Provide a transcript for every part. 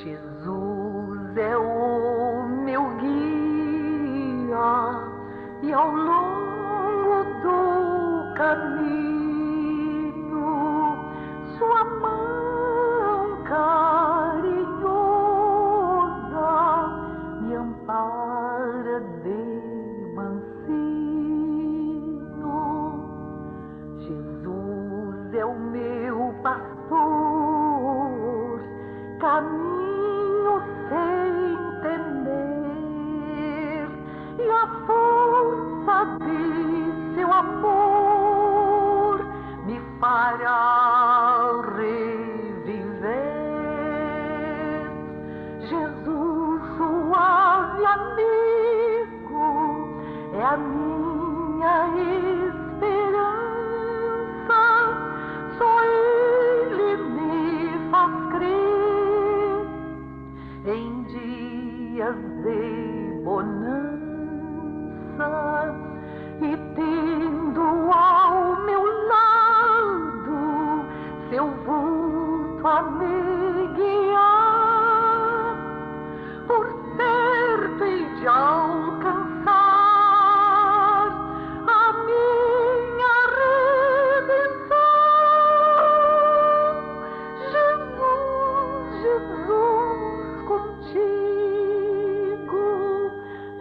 Jesus é o meu guia e ao longo do caminho sua mão carinhosa me ampara de mansinho. Jesus é o meu pastor, caminho sem temer, e a força de seu amor me fará reviver. Jesus, suave amigo, é a minha esperança, só Ele me faz crer em dias de bonança, e tendo ao meu lado seu vulto a me guiar, por certo hei de alcançar a minha redenção. Jesus, Jesus, contigo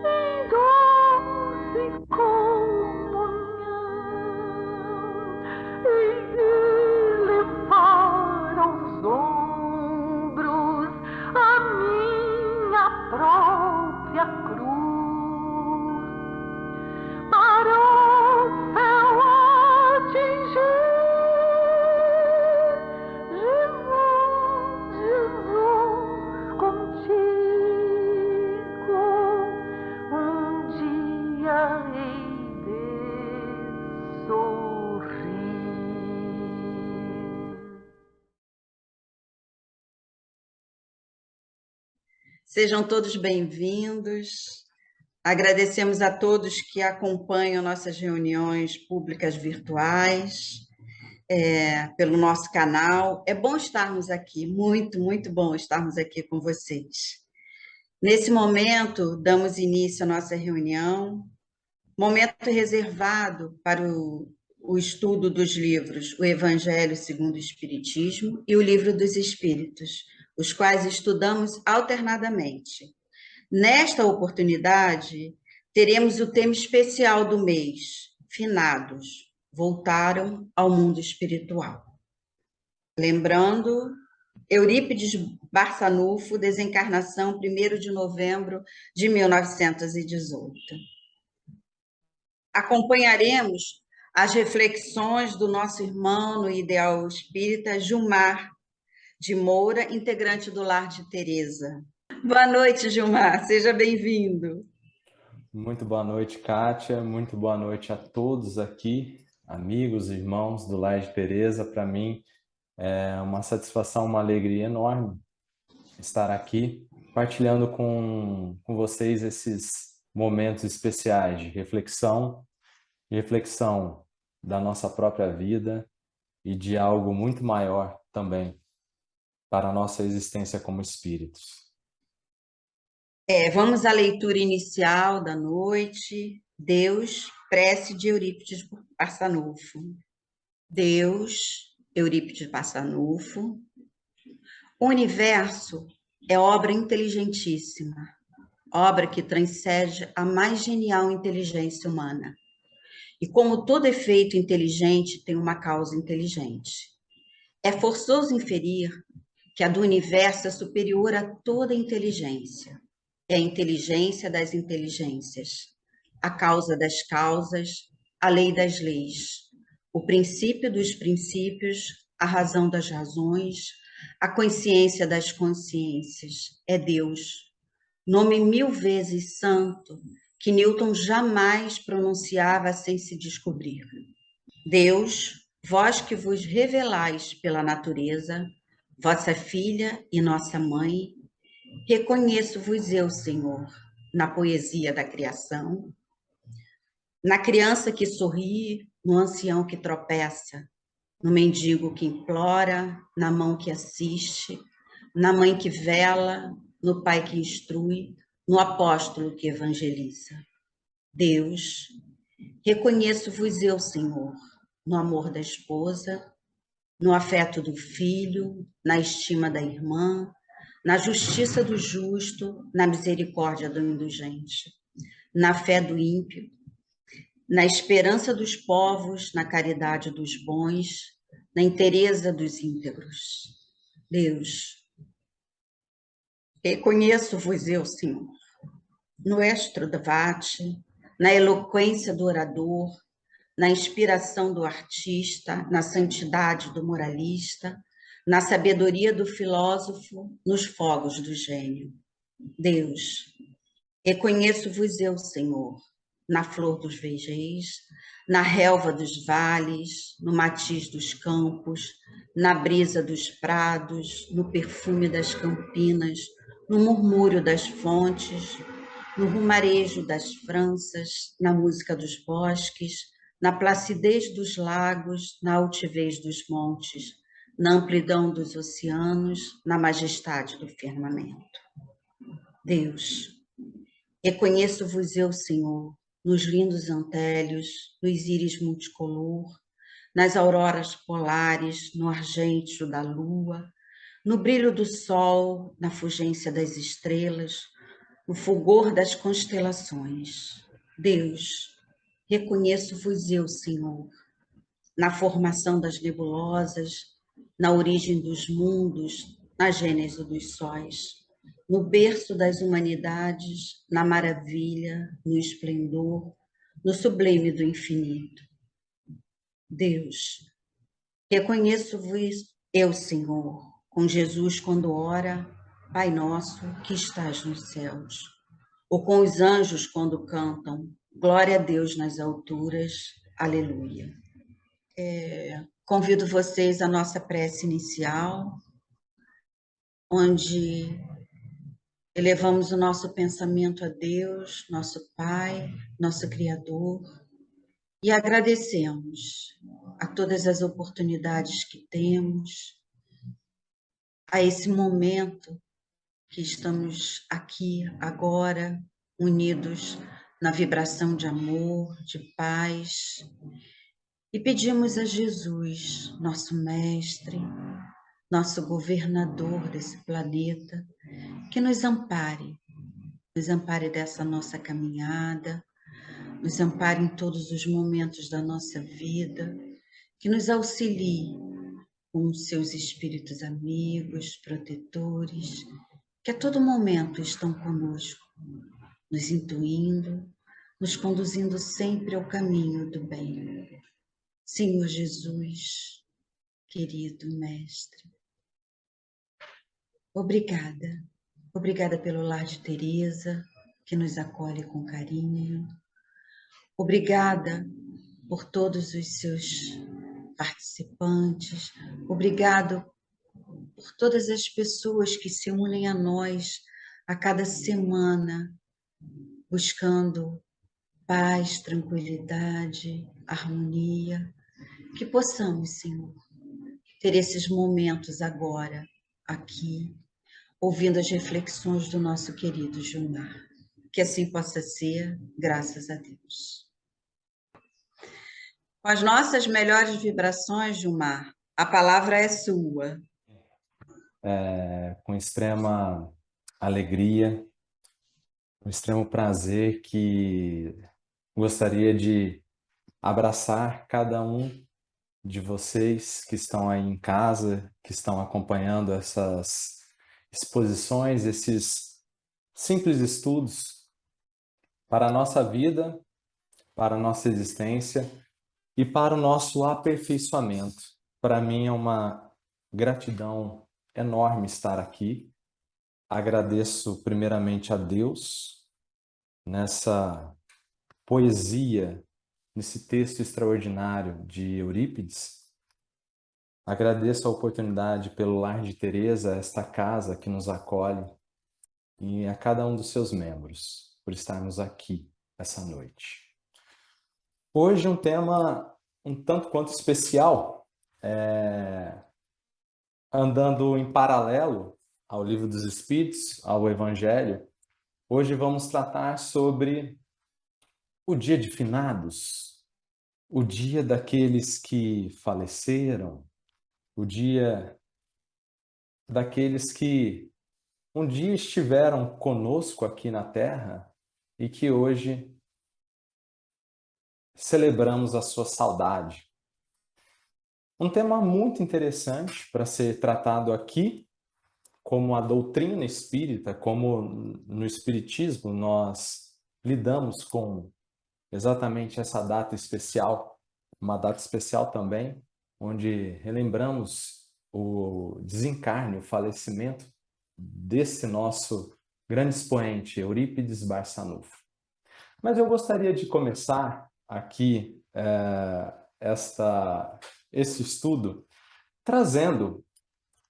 em doce comunhão, hei de levar aos ombros a minha própria cruz, para o céu atingir. Jesus, Jesus, contigo dia hei de sorrir. Sejam todos bem-vindos. Agradecemos a todos que acompanham nossas reuniões públicas virtuais, pelo nosso canal. É bom estarmos aqui, muito, muito bom estarmos aqui com vocês. Nesse momento, damos início à nossa reunião, momento reservado para o estudo dos livros O Evangelho segundo o Espiritismo e o Livro dos Espíritos, os quais estudamos alternadamente. Nesta oportunidade, teremos o tema especial do mês, Finados, voltaram ao mundo espiritual. Lembrando, Eurípides Barçanufo, desencarnação 1º de novembro de 1918. Acompanharemos as reflexões do nosso irmão no ideal espírita, Gilmar de Moura, integrante do Lar de Teresa. Boa noite, Gilmar, seja bem-vindo. Muito boa noite, Kátia, muito boa noite a todos aqui, amigos, irmãos do Lar de Teresa. Para mim é uma satisfação, uma alegria enorme estar aqui, partilhando com vocês esses momentos especiais de reflexão da nossa própria vida e de algo muito maior também para a nossa existência como espíritos. Vamos à leitura inicial da noite. Deus, prece de Eurípides Barçanufo. Deus, Eurípides Barçanufo. O universo é obra inteligentíssima, obra que transcende a mais genial inteligência humana. E como todo efeito inteligente tem uma causa inteligente, é forçoso inferir que a do universo é superior a toda inteligência. É a inteligência das inteligências, a causa das causas, a lei das leis, o princípio dos princípios, a razão das razões, a consciência das consciências. É Deus, nome 1000 vezes santo, que Newton jamais pronunciava sem se descobrir. Deus, vós que vos revelais pela natureza, vossa filha e nossa mãe, reconheço-vos eu, Senhor, na poesia da criação, na criança que sorri, no ancião que tropeça, no mendigo que implora, na mão que assiste, na mãe que vela, no pai que instrui, no apóstolo que evangeliza. Deus, reconheço-vos eu, Senhor, no amor da esposa, no afeto do filho, na estima da irmã, na justiça do justo, na misericórdia do indulgente, na fé do ímpio, na esperança dos povos, na caridade dos bons, na inteireza dos íntegros. Deus, reconheço-vos eu, Senhor, no estro da vate, na eloquência do orador, na inspiração do artista, na santidade do moralista, na sabedoria do filósofo, nos fogos do gênio. Deus, reconheço-vos eu, Senhor, na flor dos vergéis, na relva dos vales, no matiz dos campos, na brisa dos prados, no perfume das campinas, no murmúrio das fontes, no rumarejo das franças, na música dos bosques, na placidez dos lagos, na altivez dos montes, na amplidão dos oceanos, na majestade do firmamento. Deus, reconheço-vos eu, Senhor, nos lindos antélios, nos íris multicolor, nas auroras polares, no argêntio da lua, no brilho do sol, na fugência das estrelas, no fulgor das constelações. Deus, reconheço-vos eu, Senhor, na formação das nebulosas, na origem dos mundos, na gênese dos sóis, no berço das humanidades, na maravilha, no esplendor, no sublime do infinito. Deus, reconheço-vos eu, Senhor, com Jesus quando ora, Pai nosso que estás nos céus, ou com os anjos quando cantam, glória a Deus nas alturas, aleluia. Convido vocês à nossa prece inicial, onde elevamos o nosso pensamento a Deus, nosso Pai, nosso Criador, e agradecemos a todas as oportunidades que temos, a esse momento que estamos aqui agora, unidos na vibração de amor, de paz, e pedimos a Jesus, nosso Mestre, nosso governador desse planeta, que nos ampare dessa nossa caminhada, nos ampare em todos os momentos da nossa vida, que nos auxilie com os seus espíritos amigos, protetores, que a todo momento estão conosco, nos intuindo, nos conduzindo sempre ao caminho do bem. Senhor Jesus, querido Mestre, obrigada pelo lar de Teresa, que nos acolhe com carinho, obrigada por todos os seus participantes, obrigado por todas as pessoas que se unem a nós a cada semana, buscando paz, tranquilidade, harmonia, que possamos, Senhor, ter esses momentos agora, aqui, ouvindo as reflexões do nosso querido Gilmar. Que assim possa ser, graças a Deus. Com as nossas melhores vibrações, Gilmar, a palavra é sua. Com extrema alegria, com extremo prazer, que gostaria de abraçar cada um de vocês que estão aí em casa, que estão acompanhando essas exposições, esses simples estudos para a nossa vida, para a nossa existência e para o nosso aperfeiçoamento. Para mim é uma gratidão enorme estar aqui. Agradeço primeiramente a Deus nessa poesia, nesse texto extraordinário de Eurípides. Agradeço a oportunidade pelo Lar de Teresa, esta casa que nos acolhe, e a cada um dos seus membros, por estarmos aqui essa noite. Hoje um tema um tanto quanto especial, andando em paralelo ao Livro dos Espíritos, ao Evangelho, hoje vamos tratar sobre o dia de finados, o dia daqueles que faleceram, o dia daqueles que um dia estiveram conosco aqui na Terra e que hoje celebramos a sua saudade. Um tema muito interessante para ser tratado aqui, como a doutrina espírita, como no Espiritismo nós lidamos com exatamente essa data especial, uma data especial também, onde relembramos o desencarne, o falecimento desse nosso grande expoente, Eurípides Barçanufo. Mas eu gostaria de começar aqui esse estudo trazendo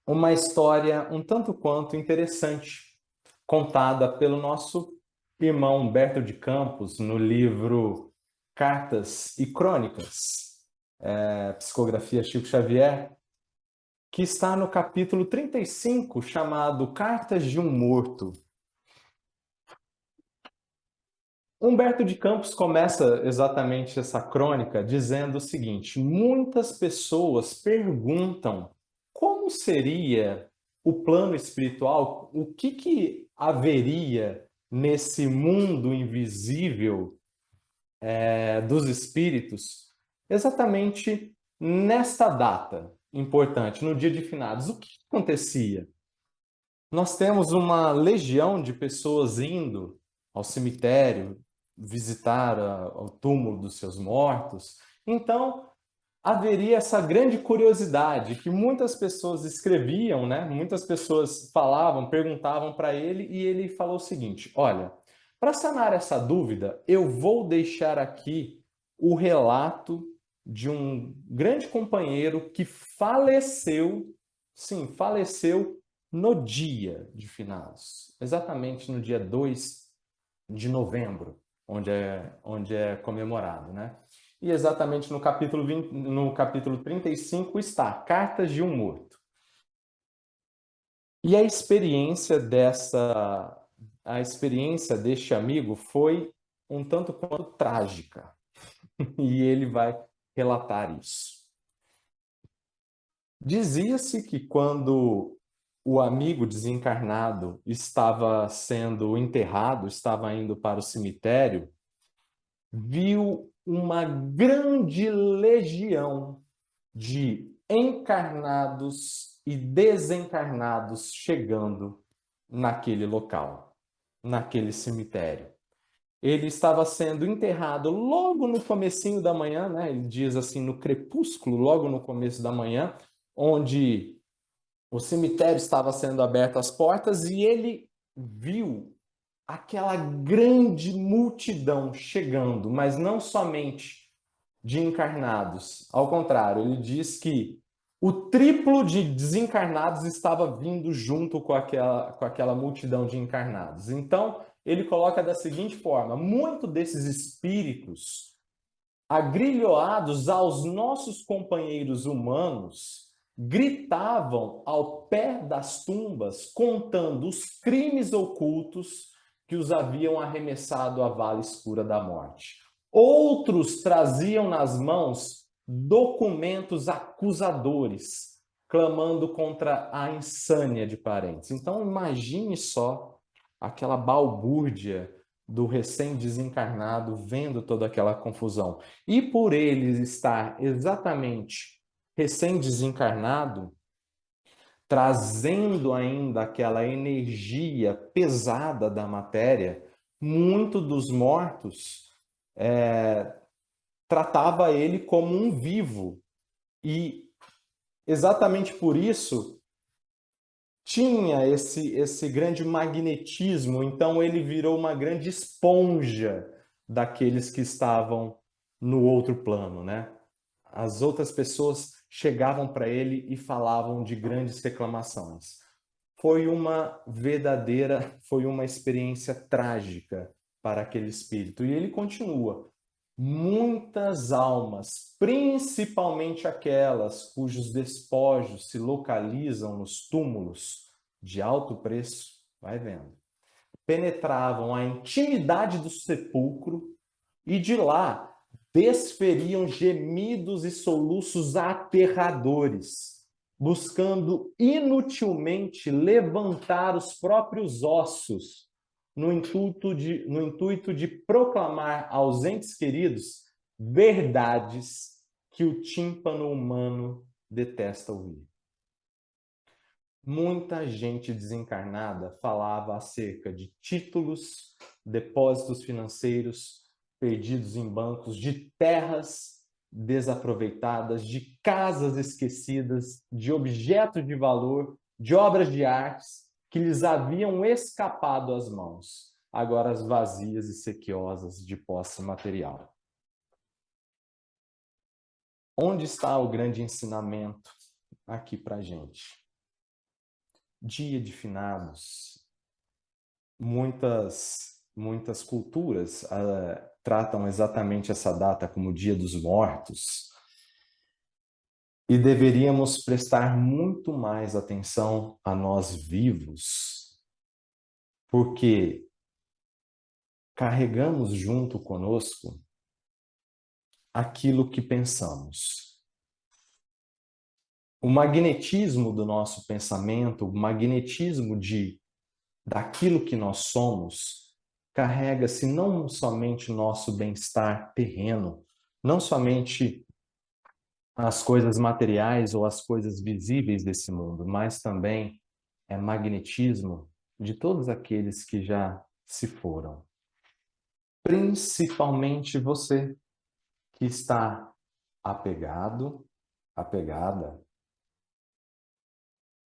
uma história um tanto quanto interessante, contada pelo nosso irmão Humberto de Campos no livro Cartas e Crônicas, Psicografia Chico Xavier, que está no capítulo 35, chamado Cartas de um Morto. Humberto de Campos começa exatamente essa crônica dizendo o seguinte: muitas pessoas perguntam como seria o plano espiritual, o que haveria nesse mundo invisível dos espíritos, exatamente nesta data importante, no dia de finados. O que acontecia? Nós temos uma legião de pessoas indo ao cemitério visitar o túmulo dos seus mortos. Então, haveria essa grande curiosidade que muitas pessoas escreviam, né? Muitas pessoas falavam, perguntavam para ele, e ele falou o seguinte: olha, para sanar essa dúvida, eu vou deixar aqui o relato de um grande companheiro que faleceu, sim, faleceu no dia de finados, exatamente no dia 2 de novembro, onde é comemorado, né? E exatamente no capítulo 35 está Cartas de um Morto. E a experiência deste amigo foi um tanto quanto trágica. E ele vai relatar isso. Dizia-se que quando o amigo desencarnado estava sendo enterrado, estava indo para o cemitério, viu uma grande legião de encarnados e desencarnados chegando naquele local, naquele cemitério. Ele estava sendo enterrado logo no comecinho da manhã, né? Ele diz assim, no crepúsculo, logo no começo da manhã, onde o cemitério estava sendo aberto às portas, e ele viu aquela grande multidão chegando, mas não somente de encarnados. Ao contrário, ele diz que o triplo de desencarnados estava vindo junto com aquela multidão de encarnados. Então, ele coloca da seguinte forma: muito desses espíritos agrilhoados aos nossos companheiros humanos gritavam ao pé das tumbas, contando os crimes ocultos que os haviam arremessado à vala escura da morte. Outros traziam nas mãos documentos acusadores, clamando contra a insânia de parentes. Então, imagine só aquela balbúrdia do recém-desencarnado vendo toda aquela confusão. E por ele estar exatamente recém-desencarnado, trazendo ainda aquela energia pesada da matéria, muito dos mortos tratava ele como um vivo. E exatamente por isso tinha esse grande magnetismo, então ele virou uma grande esponja daqueles que estavam no outro plano, né? As outras pessoas chegavam para ele e falavam de grandes reclamações. Foi uma experiência trágica para aquele espírito. E ele continua: muitas almas, principalmente aquelas cujos despojos se localizam nos túmulos de alto preço, vai vendo, penetravam a intimidade do sepulcro e de lá desferiam gemidos e soluços aterradores, buscando inutilmente levantar os próprios ossos, no intuito de proclamar aos entes queridos verdades que o tímpano humano detesta ouvir. Muita gente desencarnada falava acerca de títulos, depósitos financeiros perdidos em bancos, de terras desaproveitadas, de casas esquecidas, de objetos de valor, de obras de artes que lhes haviam escapado às mãos, agora vazias e sequiosas de posse material. Onde está o grande ensinamento aqui para a gente? Dia de finados. Muitas culturas tratam exatamente essa data como Dia dos Mortos. E deveríamos prestar muito mais atenção a nós vivos, porque carregamos junto conosco aquilo que pensamos. O magnetismo do nosso pensamento, o magnetismo daquilo que nós somos, carrega-se não somente o nosso bem-estar terreno, não somente as coisas materiais ou as coisas visíveis desse mundo, mas também é magnetismo de todos aqueles que já se foram. Principalmente você que está apegado, apegada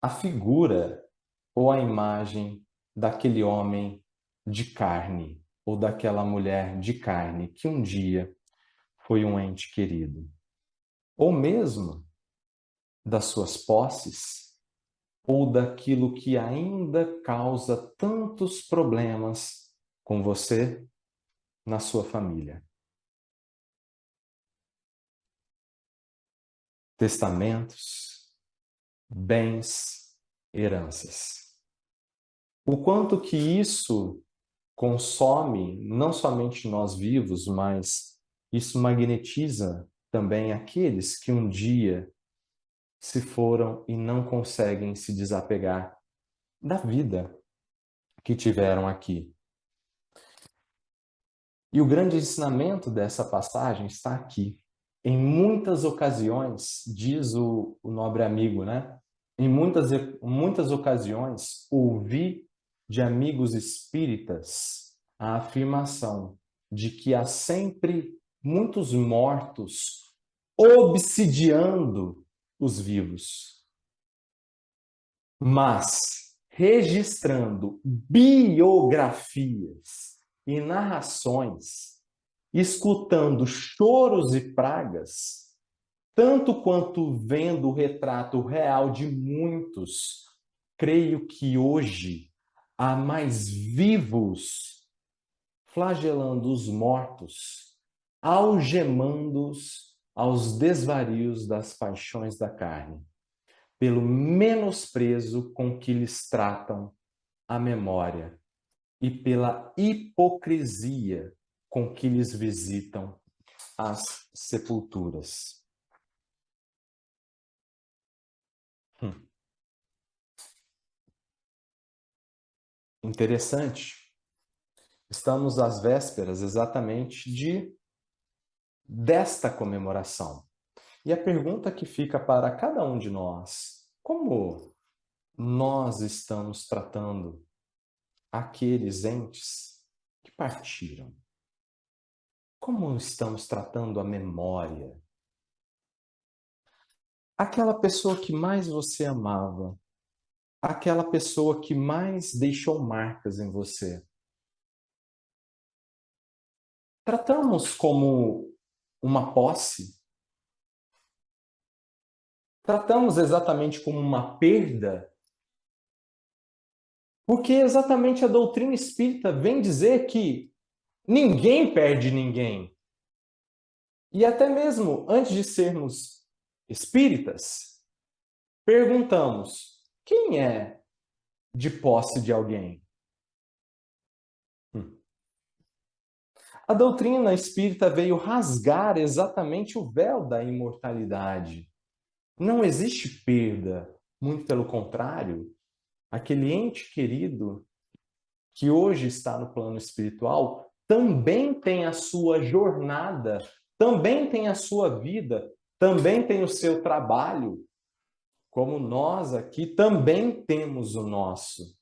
à figura ou à imagem daquele homem de carne ou daquela mulher de carne que um dia foi um ente querido. Ou mesmo das suas posses ou daquilo que ainda causa tantos problemas com você na sua família. Testamentos, bens, heranças. O quanto que isso consome não somente nós vivos, mas isso magnetiza também aqueles que um dia se foram e não conseguem se desapegar da vida que tiveram aqui. E o grande ensinamento dessa passagem está aqui. Em muitas ocasiões, diz o nobre amigo, né? Em muitas ocasiões, ouvi de amigos espíritas a afirmação de que há sempre muitos mortos obsidiando os vivos, mas registrando biografias e narrações, escutando choros e pragas, tanto quanto vendo o retrato real de muitos, creio que hoje há mais vivos flagelando os mortos, algemando-os aos desvarios das paixões da carne, pelo menosprezo com que lhes tratam a memória e pela hipocrisia com que lhes visitam as sepulturas. Interessante. Estamos às vésperas exatamente desta comemoração. E a pergunta que fica para cada um de nós: como nós estamos tratando aqueles entes que partiram? Como estamos tratando a memória? Aquela pessoa que mais você amava, aquela pessoa que mais deixou marcas em você. Tratamos como uma posse? Tratamos exatamente como uma perda? Porque exatamente a doutrina espírita vem dizer que ninguém perde ninguém. E até mesmo antes de sermos espíritas, perguntamos: quem é de posse de alguém. A doutrina espírita veio rasgar exatamente o véu da imortalidade. Não existe perda, muito pelo contrário. Aquele ente querido que hoje está no plano espiritual também tem a sua jornada, também tem a sua vida, também tem o seu trabalho, como nós aqui também temos o nosso.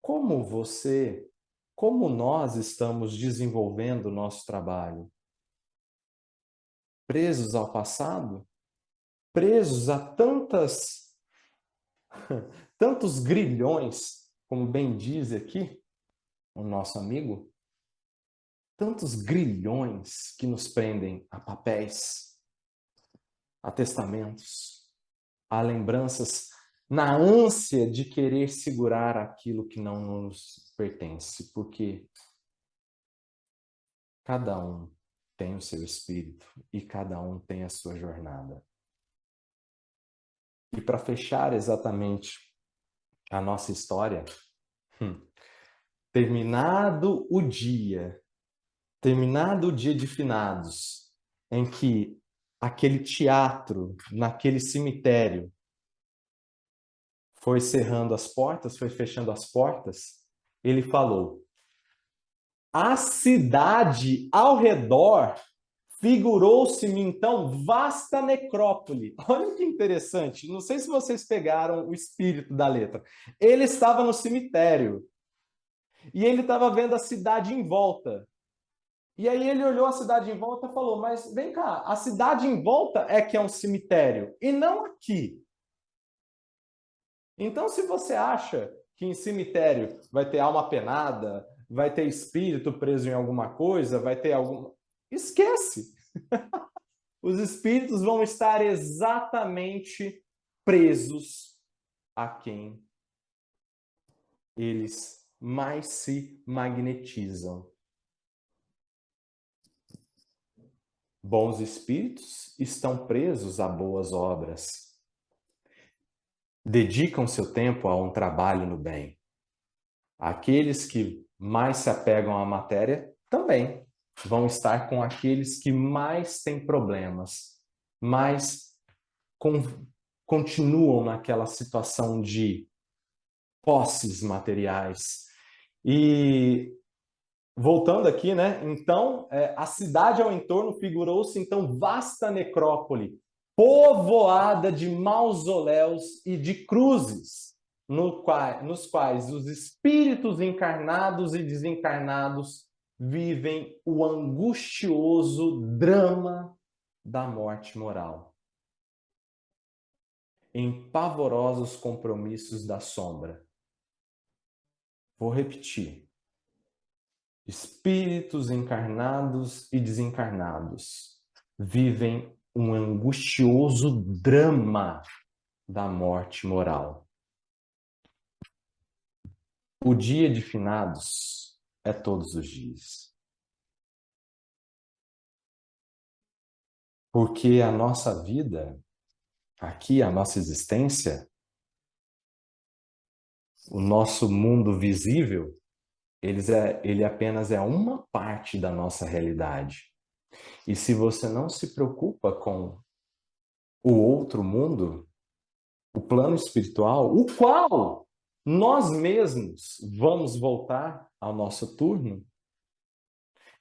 Como você, como nós estamos desenvolvendo o nosso trabalho? Presos ao passado? Presos a tantos grilhões, como bem diz aqui o nosso amigo, tantos grilhões que nos prendem a papéis, a testamentos, a lembranças, na ânsia de querer segurar aquilo que não nos pertence, porque cada um tem o seu espírito e cada um tem a sua jornada. E para fechar exatamente a nossa história, terminado o dia de finados, em que aquele teatro, naquele cemitério, foi cerrando as portas, foi fechando as portas, ele falou: a cidade ao redor figurou-se-me então vasta necrópole. Olha que interessante, não sei se vocês pegaram o espírito da letra. Ele estava no cemitério e ele estava vendo a cidade em volta. E aí ele olhou a cidade em volta e falou: mas vem cá, a cidade em volta é que é um cemitério, e não aqui. Então, se você acha que em cemitério vai ter alma penada, vai ter espírito preso em alguma coisa, vai ter algum... Esquece! Os espíritos vão estar exatamente presos a quem eles mais se magnetizam. Bons espíritos estão presos a boas obras. Dedicam seu tempo a um trabalho no bem. Aqueles que mais se apegam à matéria também vão estar com aqueles que mais têm problemas, mais continuam naquela situação de posses materiais. E voltando aqui, né? Então, a cidade ao entorno figurou-se então vasta necrópole, povoada de mausoléus e de cruzes, nos quais os espíritos encarnados e desencarnados vivem o angustioso drama da morte moral, em pavorosos compromissos da sombra. Vou repetir. Espíritos encarnados e desencarnados vivem um angustioso drama da morte moral. O dia de finados é todos os dias. Porque a nossa vida, aqui, a nossa existência, o nosso mundo visível, ele apenas é uma parte da nossa realidade. E se você não se preocupa com o outro mundo, o plano espiritual, o qual nós mesmos vamos voltar ao nosso turno,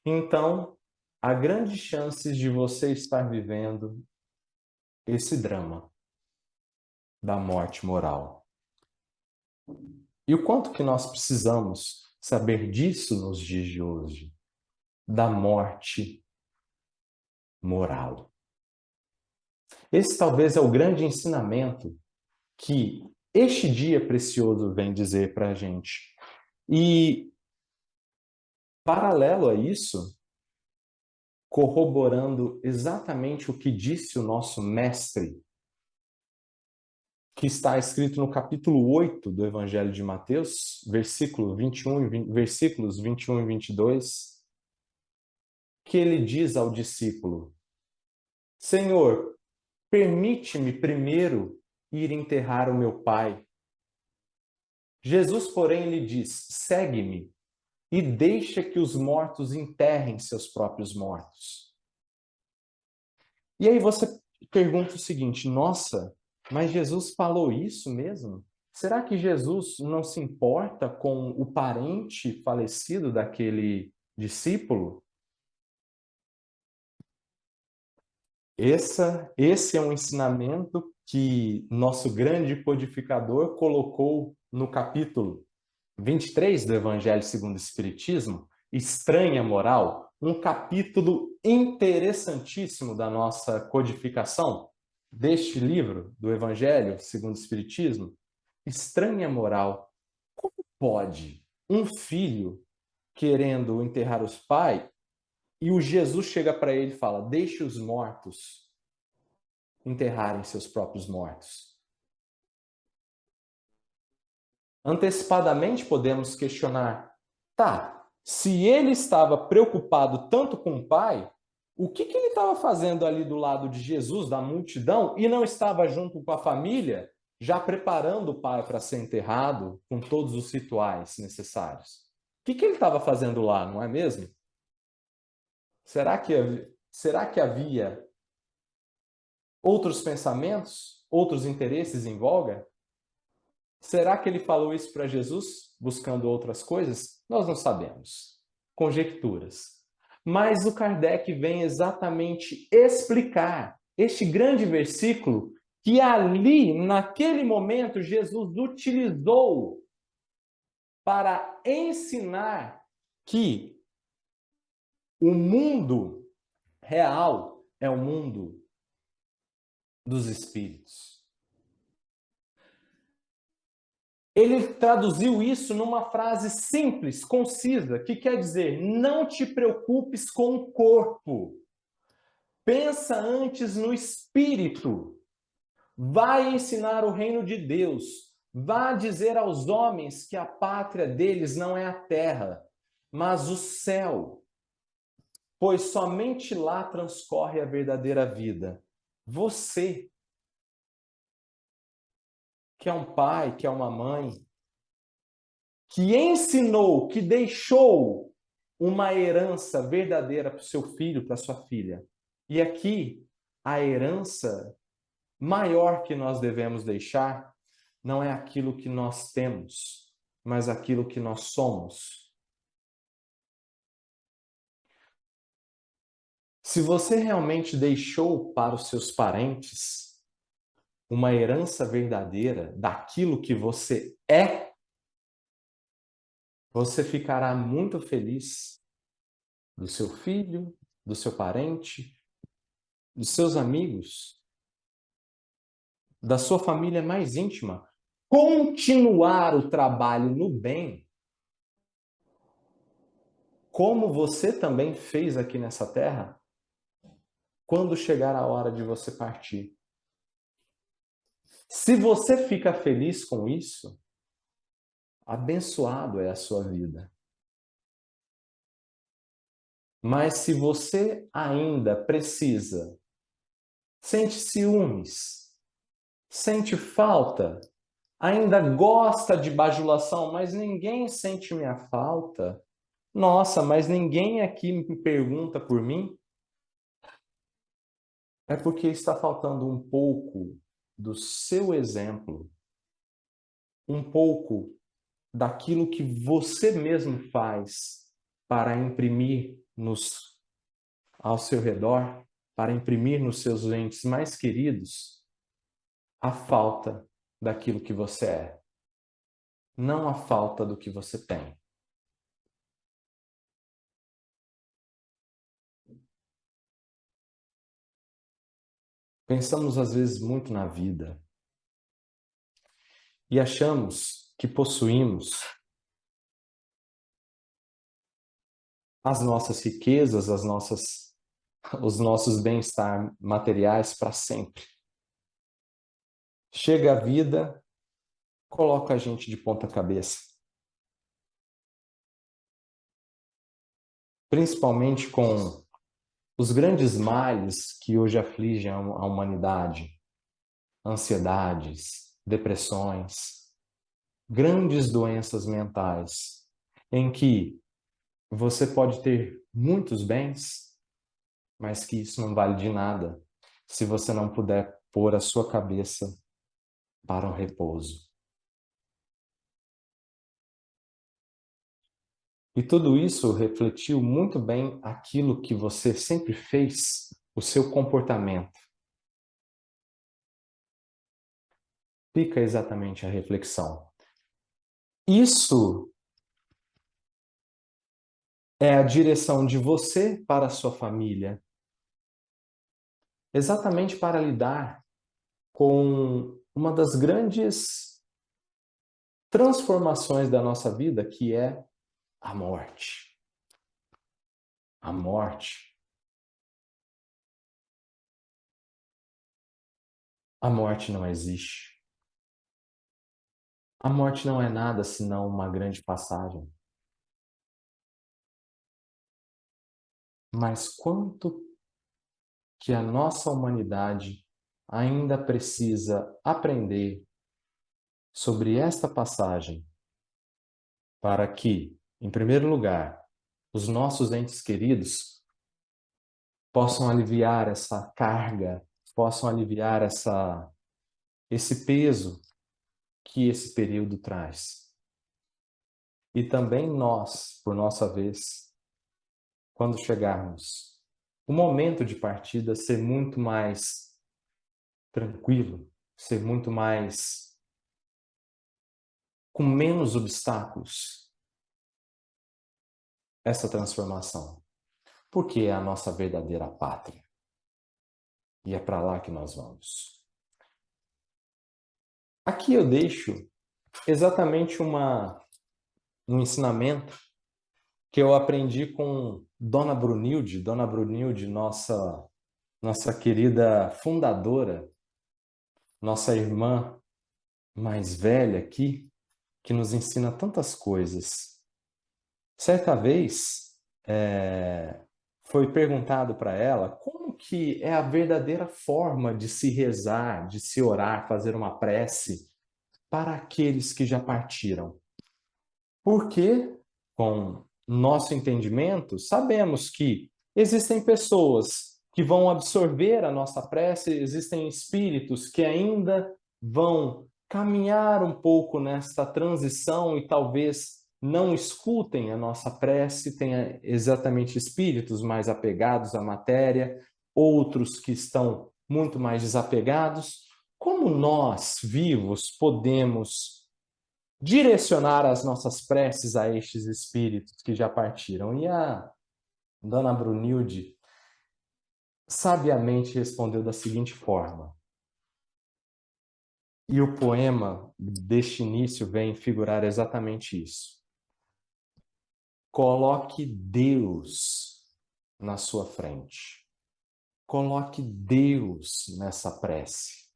então há grandes chances de você estar vivendo esse drama da morte moral. E o quanto que nós precisamos saber disso nos dias de hoje, da morte moral. Esse talvez é o grande ensinamento que este dia precioso vem dizer para a gente. E, paralelo a isso, corroborando exatamente o que disse o nosso mestre, que está escrito no capítulo 8 do Evangelho de Mateus, versículos 21 e 22, que ele diz ao discípulo: Senhor, permite-me primeiro ir enterrar o meu pai. Jesus, porém, lhe diz: segue-me e deixa que os mortos enterrem seus próprios mortos. E aí você pergunta o seguinte: nossa, mas Jesus falou isso mesmo? Será que Jesus não se importa com o parente falecido daquele discípulo? Esse é um ensinamento que nosso grande codificador colocou no capítulo 23 do Evangelho segundo o Espiritismo, Estranha Moral, um capítulo interessantíssimo da nossa codificação deste livro do Evangelho segundo o Espiritismo, Estranha Moral. Como pode um filho querendo enterrar os pais e o Jesus chega para ele e fala: deixe os mortos enterrarem seus próprios mortos? Antecipadamente podemos questionar: tá, se ele estava preocupado tanto com o pai, o que ele estava fazendo ali do lado de Jesus, da multidão, e não estava junto com a família, já preparando o pai para ser enterrado com todos os rituais necessários? O que ele estava fazendo lá, não é mesmo? Será que havia outros pensamentos, outros interesses em voga? Será que ele falou isso para Jesus, buscando outras coisas? Nós não sabemos. Conjecturas. Mas o Kardec vem exatamente explicar este grande versículo que ali, naquele momento, Jesus utilizou para ensinar que o mundo real é o mundo dos espíritos. Ele traduziu isso numa frase simples, concisa, que quer dizer: não te preocupes com o corpo. Pensa antes no espírito. Vai ensinar o reino de Deus. Vá dizer aos homens que a pátria deles não é a terra, mas o céu. Pois somente lá transcorre a verdadeira vida. Você, que é um pai, que é uma mãe, que ensinou, que deixou uma herança verdadeira para o seu filho, para a sua filha. E aqui, a herança maior que nós devemos deixar não é aquilo que nós temos, mas aquilo que nós somos. Se você realmente deixou para os seus parentes uma herança verdadeira daquilo que você é, você ficará muito feliz do seu filho, do seu parente, dos seus amigos, da sua família mais íntima. Continuar o trabalho no bem, como você também fez aqui nessa terra, quando chegar a hora de você partir. Se você fica feliz com isso, abençoado é a sua vida. Mas se você ainda precisa, sente ciúmes, sente falta, ainda gosta de bajulação, mas ninguém sente minha falta. Nossa, mas ninguém aqui me pergunta por mim. É porque está faltando um pouco do seu exemplo, um pouco daquilo que você mesmo faz para imprimir ao seu redor, para imprimir nos seus entes mais queridos, a falta daquilo que você é, não a falta do que você tem. Pensamos às vezes muito na vida e achamos que possuímos as nossas riquezas, os nossos bem-estar materiais para sempre. Chega a vida, coloca a gente de ponta cabeça. Principalmente com os grandes males que hoje afligem a humanidade. Ansiedades, depressões, grandes doenças mentais, em que você pode ter muitos bens, mas que isso não vale de nada se você não puder pôr a sua cabeça para o repouso. E tudo isso refletiu muito bem aquilo que você sempre fez, o seu comportamento. Fica exatamente a reflexão. Isso é a direção de você para a sua família, exatamente para lidar com uma das grandes transformações da nossa vida, que é a morte. A morte. A morte não existe. A morte não é nada senão uma grande passagem. Mas quanto que a nossa humanidade ainda precisa aprender sobre esta passagem para que, em primeiro lugar, os nossos entes queridos possam aliviar essa carga, possam aliviar esse peso que esse período traz. E também nós, por nossa vez, quando chegarmos o momento de partida, ser muito mais tranquilo, ser muito mais com menos obstáculos essa transformação. Porque é a nossa verdadeira pátria. E é para lá que nós vamos. Aqui eu deixo exatamente um ensinamento que eu aprendi com Dona Brunilde. Dona Brunilde, nossa querida fundadora, nossa irmã mais velha aqui, que nos ensina tantas coisas. Certa vez, foi perguntado para ela como que é a verdadeira forma de se rezar, de se orar, fazer uma prece para aqueles que já partiram. Porque, com nosso entendimento, sabemos que existem pessoas que vão absorver a nossa prece, existem espíritos que ainda vão caminhar um pouco nesta transição e talvez não escutem a nossa prece, tenha exatamente espíritos mais apegados à matéria, outros que estão muito mais desapegados. Como nós, vivos, podemos direcionar as nossas preces a estes espíritos que já partiram? E a Dona Brunilde sabiamente respondeu da seguinte forma. E o poema deste início vem figurar exatamente isso. Coloque Deus na sua frente. Coloque Deus nessa prece.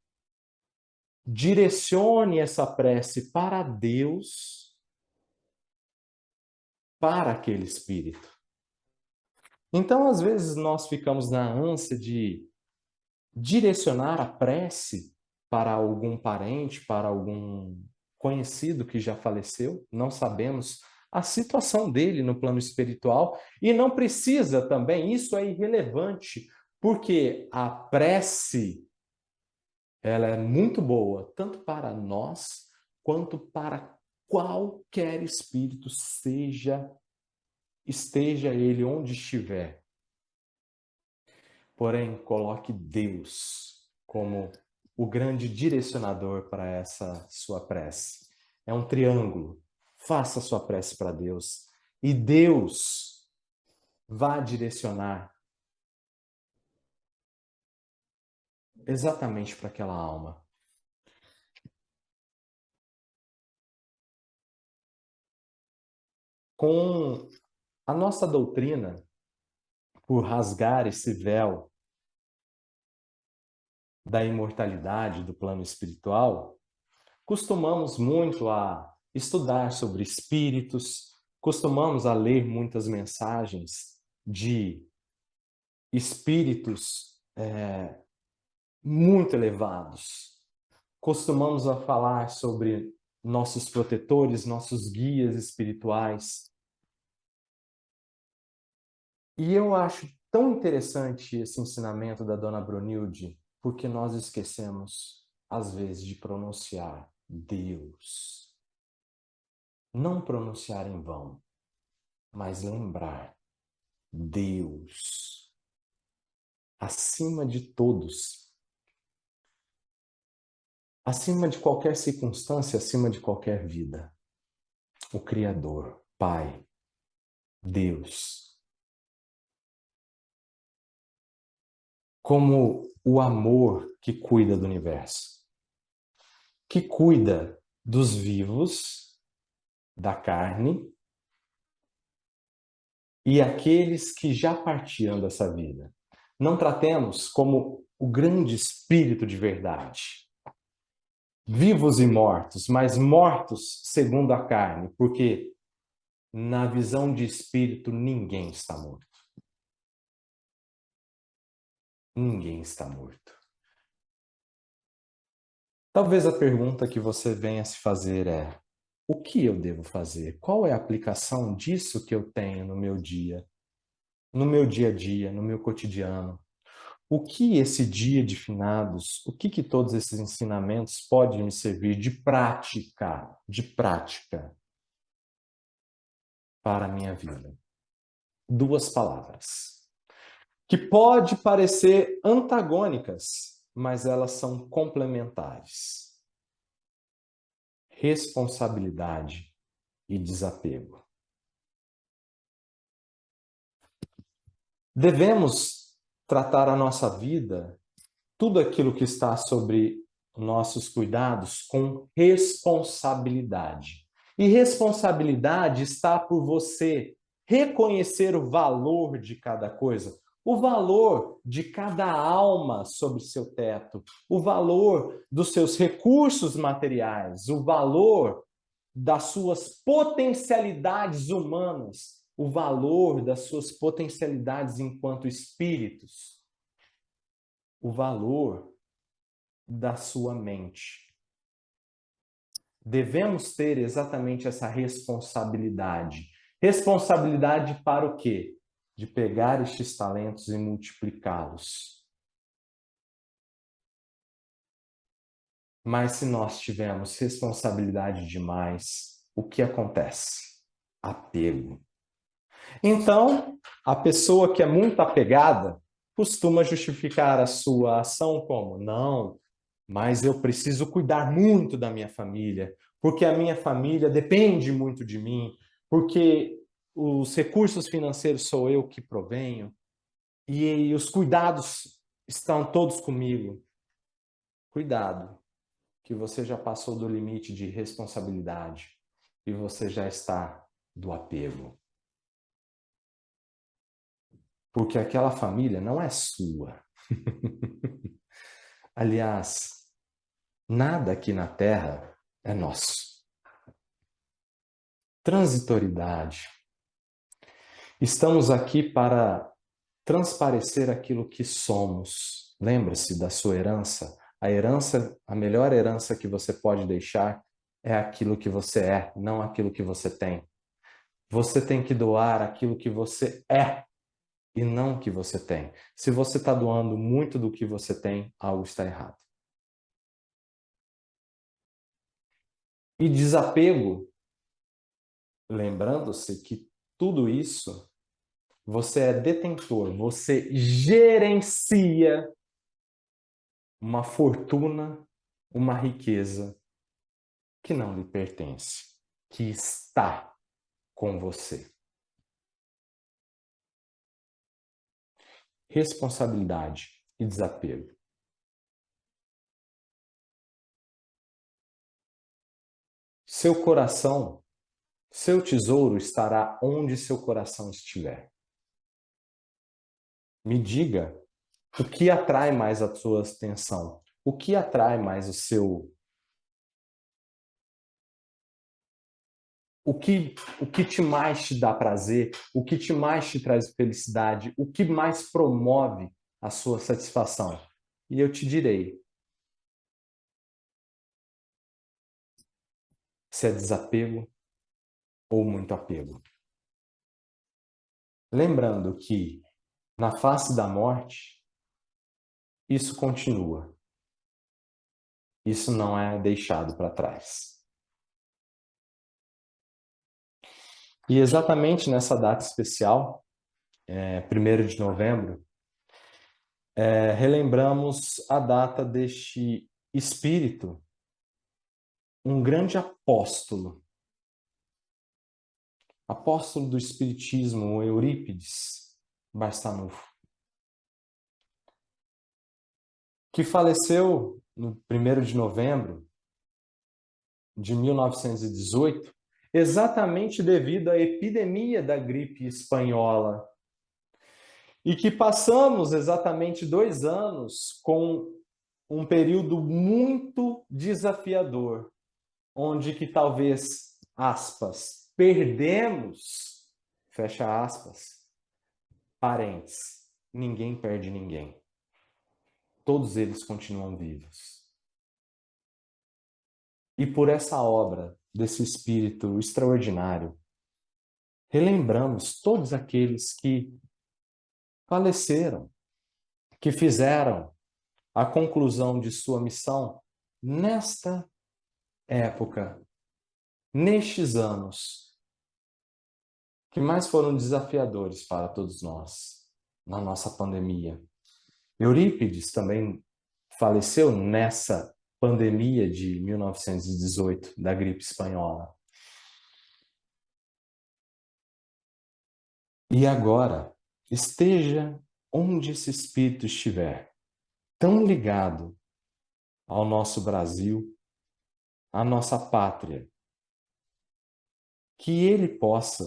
Direcione essa prece para Deus, para aquele espírito. Então, às vezes, nós ficamos na ânsia de direcionar a prece para algum parente, para algum conhecido que já faleceu. Não sabemos a situação dele no plano espiritual e não precisa também, isso é irrelevante, porque a prece, ela é muito boa, tanto para nós, quanto para qualquer espírito, esteja ele onde estiver. Porém, coloque Deus como o grande direcionador para essa sua prece. É um triângulo. Faça a sua prece para Deus e Deus vai direcionar exatamente para aquela alma. Com a nossa doutrina, por rasgar esse véu da imortalidade do plano espiritual, costumamos muito a estudar sobre espíritos, costumamos a ler muitas mensagens de espíritos muito elevados. Costumamos a falar sobre nossos protetores, nossos guias espirituais. E eu acho tão interessante esse ensinamento da Dona Brunilde, porque nós esquecemos, às vezes, de pronunciar Deus. Não pronunciar em vão, mas lembrar Deus. Acima de todos. Acima de qualquer circunstância, acima de qualquer vida. O Criador, Pai, Deus. Como o amor que cuida do universo. Que cuida dos vivos, da carne, e aqueles que já partiram dessa vida. Não tratemos como o grande espírito de verdade. Vivos e mortos, mas mortos segundo a carne, porque na visão de espírito ninguém está morto. Ninguém está morto. Talvez a pergunta que você venha se fazer é: o que eu devo fazer? Qual é a aplicação disso que eu tenho no meu dia? No meu dia a dia, no meu cotidiano? O que esse dia de finados, o que todos esses ensinamentos podem me servir de prática para a minha vida? 2 palavras, que pode parecer antagônicas, mas elas são complementares. Responsabilidade e desapego. Devemos tratar a nossa vida, tudo aquilo que está sobre nossos cuidados, com responsabilidade. E responsabilidade está por você reconhecer o valor de cada coisa, o valor de cada alma sob seu teto, o valor dos seus recursos materiais, o valor das suas potencialidades humanas, o valor das suas potencialidades enquanto espíritos, o valor da sua mente. Devemos ter exatamente essa responsabilidade. Responsabilidade para o quê? De pegar estes talentos e multiplicá-los. Mas se nós tivermos responsabilidade demais, o que acontece? Apego. Então, a pessoa que é muito apegada costuma justificar a sua ação como: não, mas eu preciso cuidar muito da minha família, porque a minha família depende muito de mim, porque os recursos financeiros sou eu que provenho, e os cuidados estão todos comigo. Cuidado, que você já passou do limite de responsabilidade e você já está do apego. Porque aquela família não é sua. Aliás, nada aqui na Terra é nosso. Transitoriedade. Estamos aqui para transparecer aquilo que somos. Lembre-se da sua herança. A herança, a melhor herança que você pode deixar é aquilo que você é, não aquilo que você tem. Você tem que doar aquilo que você é e não o que você tem. Se você está doando muito do que você tem, algo está errado. E desapego, lembrando-se que tudo isso, você é detentor, você gerencia uma fortuna, uma riqueza que não lhe pertence, que está com você. Responsabilidade e desapego. Seu coração, seu tesouro estará onde seu coração estiver. Me diga o que atrai mais a sua atenção, o que atrai mais o que te mais te dá prazer, o que te mais te traz felicidade, o que mais promove a sua satisfação. E eu te direi, se é desapego ou muito apego. Lembrando que, na face da morte, isso continua. Isso não é deixado para trás. E exatamente nessa data especial, 1º de novembro, relembramos a data deste espírito, um grande apóstolo do espiritismo, Eurípides Barçanufo, que faleceu no 1º de novembro de 1918, exatamente devido à epidemia da gripe espanhola, e que passamos exatamente 2 anos com um período muito desafiador, onde que talvez, aspas, perdemos, fecha aspas, parentes. Ninguém perde ninguém. Todos eles continuam vivos. E por essa obra desse espírito extraordinário, relembramos todos aqueles que faleceram, que fizeram a conclusão de sua missão nesta época, nestes anos, que mais foram desafiadores para todos nós, na nossa pandemia. Eurípides também faleceu nessa pandemia de 1918, da gripe espanhola. E agora, esteja onde esse espírito estiver, tão ligado ao nosso Brasil, à nossa pátria, que ele possa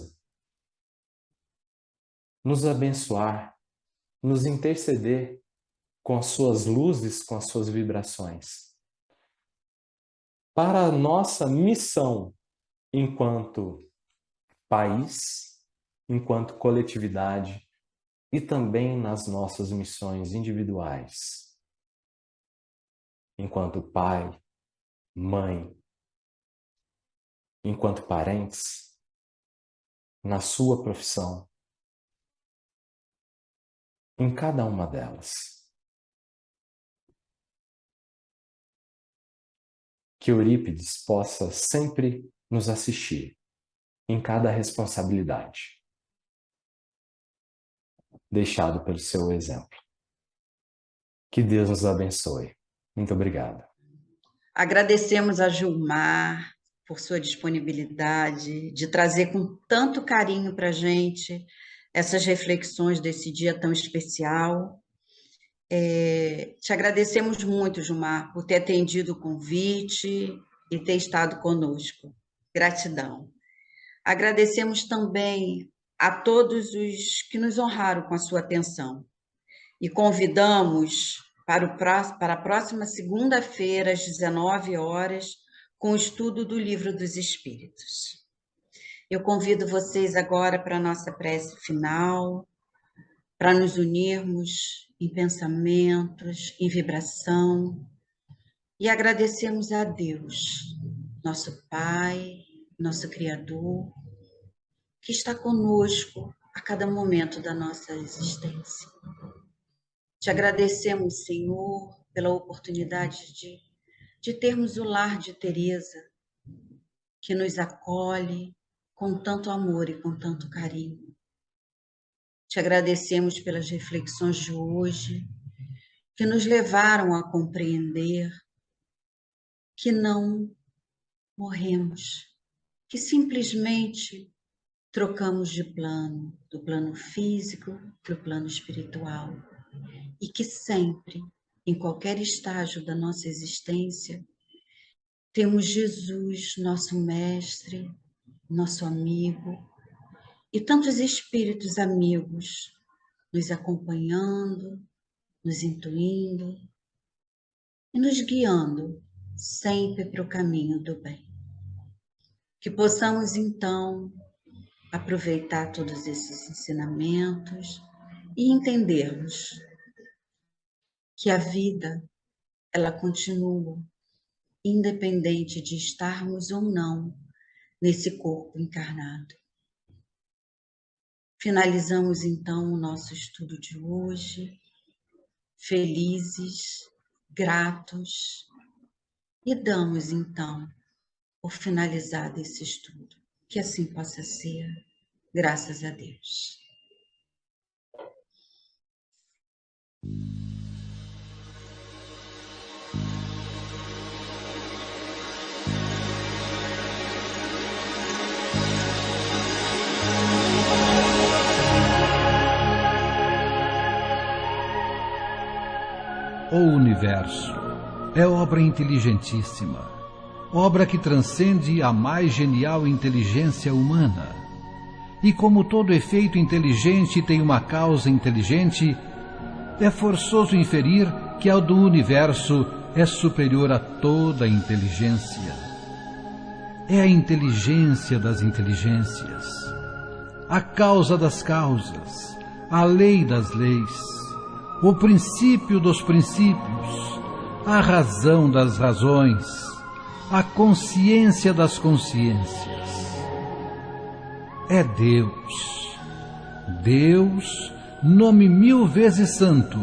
nos abençoar, nos interceder com as suas luzes, com as suas vibrações, para a nossa missão enquanto país, enquanto coletividade e também nas nossas missões individuais, enquanto pai, mãe, enquanto parentes, na sua profissão, em cada uma delas. Que Eurípides possa sempre nos assistir em cada responsabilidade, deixado pelo seu exemplo. Que Deus nos abençoe. Muito obrigado. Agradecemos a Gilmar por sua disponibilidade de trazer com tanto carinho para a gente essas reflexões desse dia tão especial. Te agradecemos muito, Gilmar, por ter atendido o convite e ter estado conosco. Gratidão. Agradecemos também a todos os que nos honraram com a sua atenção e convidamos para a próxima segunda-feira, às 19 horas, com o estudo do Livro dos Espíritos. Eu convido vocês agora para a nossa prece final, para nos unirmos em pensamentos, em vibração, e agradecemos a Deus, nosso Pai, nosso Criador, que está conosco a cada momento da nossa existência. Te agradecemos, Senhor, pela oportunidade de termos o lar de Teresa, que nos acolhe com tanto amor e com tanto carinho. Te agradecemos pelas reflexões de hoje, que nos levaram a compreender que não morremos, que simplesmente trocamos de plano, do plano físico para o plano espiritual, e que sempre, em qualquer estágio da nossa existência, temos Jesus, nosso mestre, nosso amigo, e tantos espíritos amigos nos acompanhando, nos intuindo e nos guiando sempre para o caminho do bem. Que possamos, então, aproveitar todos esses ensinamentos e entendermos que a vida, ela continua independente de estarmos ou não nesse corpo encarnado. Finalizamos então o nosso estudo de hoje, felizes, gratos, e damos então por finalizado esse estudo. Que assim possa ser, graças a Deus. O universo é obra inteligentíssima, obra que transcende a mais genial inteligência humana. E como todo efeito inteligente tem uma causa inteligente, é forçoso inferir que a do universo é superior a toda a inteligência. É a inteligência das inteligências, a causa das causas, a lei das leis, o princípio dos princípios, a razão das razões, a consciência das consciências. É Deus. Deus, nome 1000 vezes santo,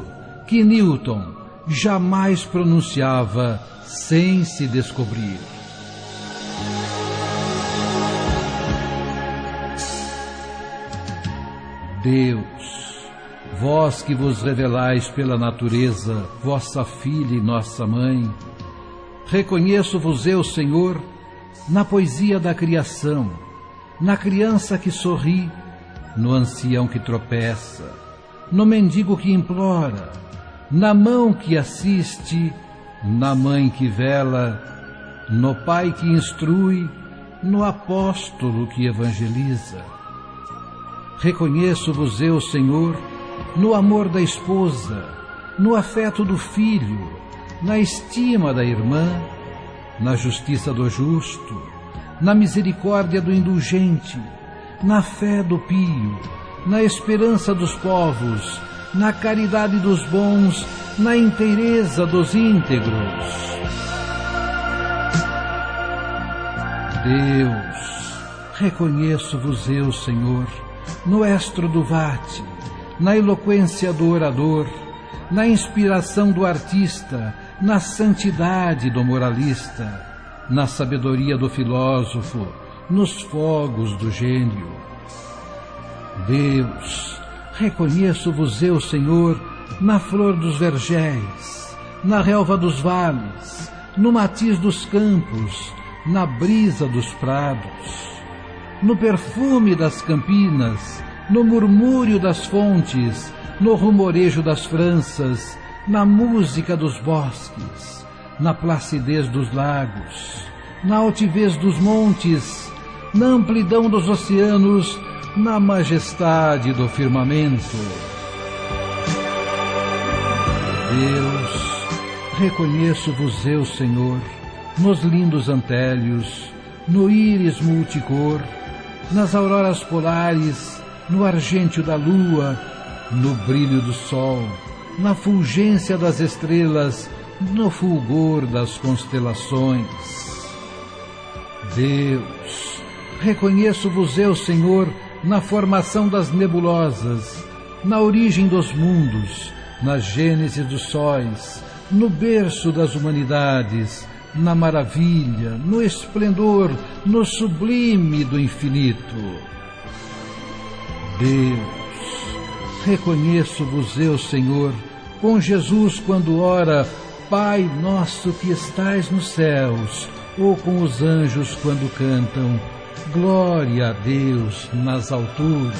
que Newton jamais pronunciava sem se descobrir. Deus, vós que vos revelais pela natureza, vossa filha e nossa mãe, reconheço-vos eu, Senhor, na poesia da criação, na criança que sorri, no ancião que tropeça, no mendigo que implora, na mão que assiste, na mãe que vela, no pai que instrui, no apóstolo que evangeliza. Reconheço-vos eu, Senhor, no amor da esposa, no afeto do filho, na estima da irmã, na justiça do justo, na misericórdia do indulgente, na fé do pio, na esperança dos povos, na caridade dos bons, na inteireza dos íntegros. Deus, reconheço-vos eu, Senhor, no estro do vate, na eloquência do orador, na inspiração do artista, na santidade do moralista, na sabedoria do filósofo, nos fogos do gênio. Deus, reconheço-vos eu, Senhor, na flor dos vergéis, na relva dos vales, no matiz dos campos, na brisa dos prados, no perfume das campinas, no murmúrio das fontes, no rumorejo das franças, na música dos bosques, na placidez dos lagos, na altivez dos montes, na amplidão dos oceanos, na majestade do firmamento. Deus, reconheço-vos eu, Senhor, nos lindos antélios, no íris multicor, nas auroras polares, no argêntio da lua, no brilho do sol, na fulgência das estrelas, no fulgor das constelações. Deus, reconheço-vos eu, Senhor, na formação das nebulosas, na origem dos mundos, na gênese dos sóis, no berço das humanidades, na maravilha, no esplendor, no sublime do infinito. Deus, reconheço-vos eu, Senhor, com Jesus quando ora, Pai nosso que estais nos céus, ou com os anjos quando cantam, glória a Deus nas alturas.